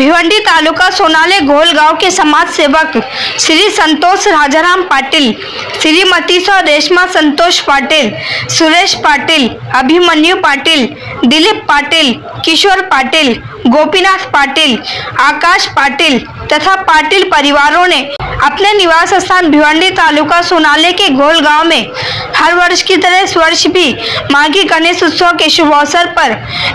भिवंडी तालुका सोनाले घोल गांव के समाज सेवक श्री संतोष राजाराम पाटिल, श्रीमती रेश्मा संतोष पाटिल, सुरेश पाटिल, अभिमन्यु पाटिल, दिलीप पाटिल, किशोर पाटिल, गोपीनाथ पाटिल, आकाश पाटिल तथा पाटिल परिवारों ने अपने निवास स्थान भिवंडी तालुका सोनाले के घोल गांव में हर वर्ष की तरह इस वर्ष भी माघी गणेश उत्सव के शुभ अवसर पर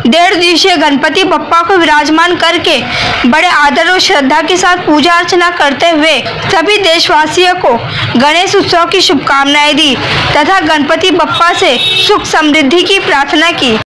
1.5 दिवसीय गणपति बप्पा को विराजमान करके बड़े आदर और श्रद्धा के साथ पूजा अर्चना करते हुए सभी देशवासियों को गणेश उत्सव की शुभकामनाएं दी तथा गणपति बप्पा से सुख समृद्धि की प्रार्थना की।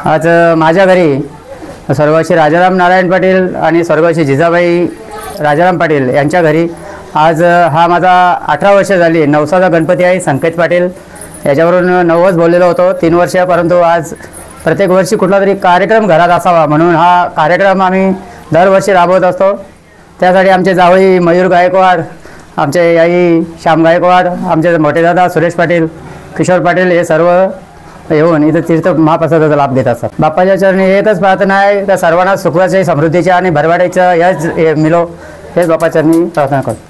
आज माझ्या घरी स्वर्गवासी राजाराम नारायण पाटील आणि स्वर्गवासी जिजाबाई राजाराम पाटील यांच्या घरी आज हा माझा 18 वर्ष झाली नवसाचा गणपती आहे संकेत पाटील याच्यावरून नवस बोललेलो होतो 3 वर्ष, परंतु आज प्रत्येक वर्षी कुठला तरी कार्यक्रम घरात असावा म्हणून हा कार्यक्रम आम्ही दरवर्षी राबवत असतो। त्यासाठी आमचे जावई मयूर गायकवाड, आमचे आई श्याम गायकवाड, आमचे मोठे दादा सुरेश पाटील, किशोर पाटील हे सर्व येऊन इथं तीर्थ महाप्रसादाचा लाभ घेत असतात। बाप्पाच्या चरणी एकच प्रार्थना आहे की सर्वांना सुखाचे समृद्धीचे आणि भरभराटीचं यश मिळो, हेच बाप्पाच्या चरणी प्रार्थना करतो।